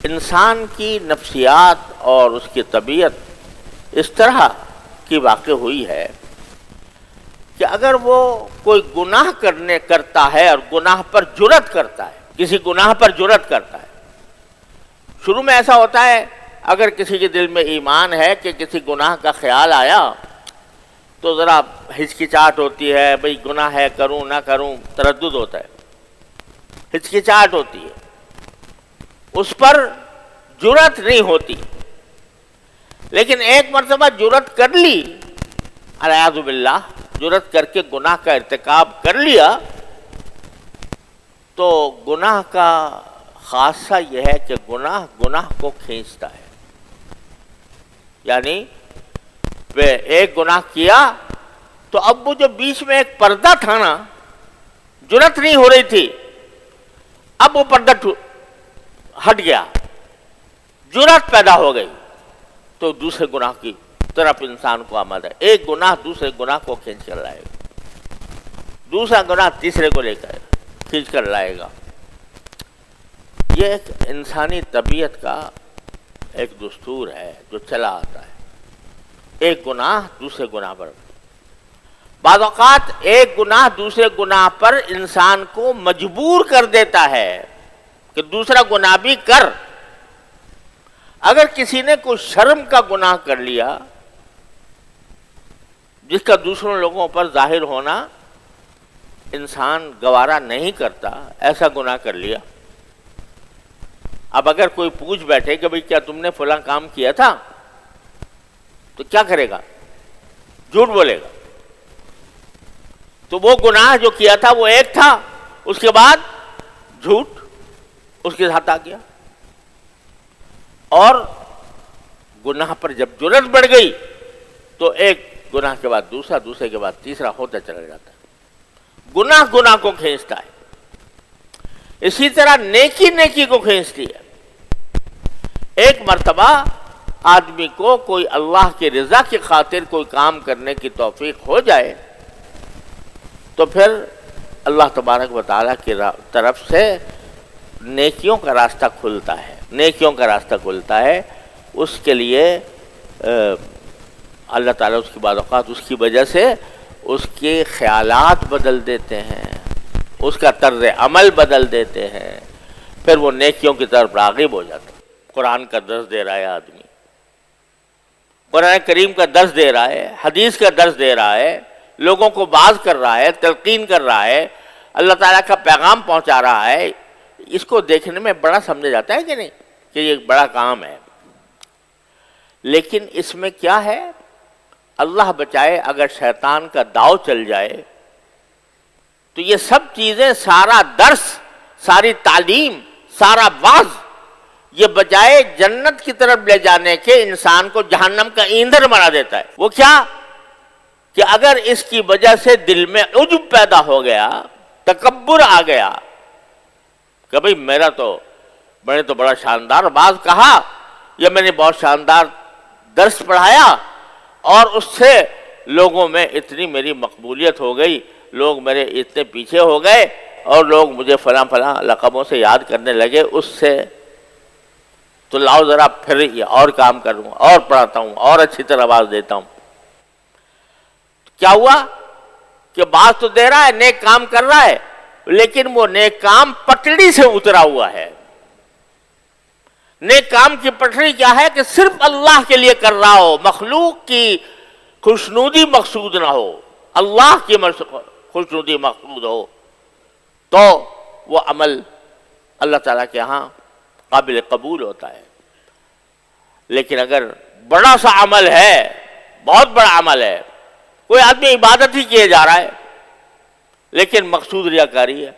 انسان کی نفسیات اور اس کی طبیعت اس طرح کی واقع ہوئی ہے کہ اگر وہ کوئی گناہ کرتا ہے اور گناہ پر جرأت کرتا ہے، کسی گناہ پر جرأت کرتا ہے، شروع میں ایسا ہوتا ہے اگر کسی کے دل میں ایمان ہے کہ کسی گناہ کا خیال آیا تو ذرا ہچکچاہٹ ہوتی ہے، بھئی گناہ ہے، کروں نہ کروں، تردد ہوتا ہے، ہچکچاہٹ ہوتی ہے، اس پر جرأت نہیں ہوتی۔ لیکن ایک مرتبہ جرأت کر لی، اعوذ باللہ، جرأت کر کے گناہ کا ارتکاب کر لیا، تو گناہ کا خاصہ یہ ہے کہ گناہ کو کھینچتا ہے۔ یعنی ایک گناہ کیا تو اب وہ جو بیچ میں ایک پردہ تھا نا، جرأت نہیں ہو رہی تھی، اب وہ پردہ ہٹ گیا، جرأت پیدا ہو گئی، تو دوسرے گناہ کی طرف انسان کو آمد ہے۔ ایک گناہ دوسرے گناہ کو کھینچ کر لائے گا، دوسرا گناہ تیسرے کو لے کر کھینچ کر لائے گا۔ یہ ایک انسانی طبیعت کا ایک دستور ہے جو چلا آتا ہے، ایک گناہ دوسرے گناہ پر۔ بعض اوقات ایک گناہ دوسرے گناہ پر انسان کو مجبور کر دیتا ہے کہ دوسرا گناہ بھی کر۔ اگر کسی نے کوئی شرم کا گناہ کر لیا جس کا دوسروں لوگوں پر ظاہر ہونا انسان گوارا نہیں کرتا، ایسا گناہ کر لیا، اب اگر کوئی پوچھ بیٹھے کہ بھئی کیا تم نے فلاں کام کیا تھا، تو کیا کرے گا؟ جھوٹ بولے گا۔ تو وہ گناہ جو کیا تھا وہ ایک تھا، اس کے بعد جھوٹ اس کے ساتھ آ گیا، اور گناہ پر جب جرأت بڑھ گئی تو ایک گناہ کے بعد دوسرا، دوسرے کے بعد تیسرا ہوتا چلا جاتا ہے۔ گناہ کو کھینچتا ہے۔ اسی طرح نیکی کو کھینچتی ہے۔ ایک مرتبہ آدمی کو کوئی اللہ کی رضا کی خاطر کوئی کام کرنے کی توفیق ہو جائے تو پھر اللہ تبارک و تعالیٰ کی طرف سے نیکیوں کا راستہ کھلتا ہے، نیکیوں کا راستہ کھلتا ہے۔ اس کے لیے اللہ تعالیٰ اس کی بعض اوقات اس کی وجہ سے اس کے خیالات بدل دیتے ہیں، اس کا طرز عمل بدل دیتے ہیں، پھر وہ نیکیوں کی طرف راغب ہو جاتا ہے۔ قرآن کا درس دے رہا ہے آدمی، قرآن کریم کا درس دے رہا ہے، حدیث کا درس دے رہا ہے، لوگوں کو باز کر رہا ہے، تلقین کر رہا ہے، اللہ تعالیٰ کا پیغام پہنچا رہا ہے، اس کو دیکھنے میں بڑا سمجھا جاتا ہے کہ نہیں کہ یہ ایک بڑا کام ہے۔ لیکن اس میں کیا ہے؟ اللہ بچائے اگر شیطان کا داؤ چل جائے تو یہ سب چیزیں، سارا درس، ساری تعلیم، سارا واعظ، یہ بجائے جنت کی طرف لے جانے کے انسان کو جہنم کا ایندھن بنا دیتا ہے۔ وہ کیا کہ اگر اس کی وجہ سے دل میں عجب پیدا ہو گیا، تکبر آ گیا کہ بھئی میں نے تو بڑا شاندار بات کہا، یا میں نے بہت شاندار درس پڑھایا، اور اس سے لوگوں میں اتنی میری مقبولیت ہو گئی، لوگ میرے اتنے پیچھے ہو گئے، اور لوگ مجھے فلاں لقبوں سے یاد کرنے لگے، اس سے تو لاؤ ذرا پھر یہ اور کام کروں، اور پڑھاتا ہوں، اور اچھی طرح آواز دیتا ہوں۔ کیا ہوا کہ بات تو دے رہا ہے، نیک کام کر رہا ہے، لیکن وہ نیک کام پٹڑی سے اترا ہوا ہے۔ نیک کام کی پٹڑی کیا ہے کہ صرف اللہ کے لیے کر رہا ہو، مخلوق کی خوشنودی مقصود نہ ہو، اللہ کی خوشنودی مقصود ہو، تو وہ عمل اللہ تعالیٰ کے ہاں قابل قبول ہوتا ہے۔ لیکن اگر بڑا سا عمل ہے، بہت بڑا عمل ہے، کوئی آدمی عبادت ہی کیے جا رہا ہے، لیکن مقصود ریاکاری ہے،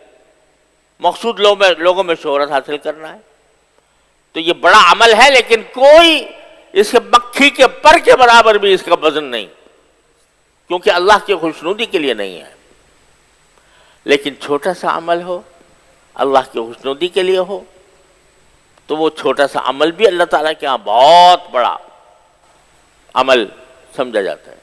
مقصود لوگوں میں شہرت حاصل کرنا ہے، تو یہ بڑا عمل ہے، لیکن کوئی اس کے مکھی کے پر کے برابر بھی اس کا وزن نہیں، کیونکہ اللہ کی خوشنودی کے لیے نہیں ہے۔ لیکن چھوٹا سا عمل ہو، اللہ کی خوشنودی کے لیے ہو، تو وہ چھوٹا سا عمل بھی اللہ تعالیٰ کے ہاں بہت بڑا عمل سمجھا جاتا ہے۔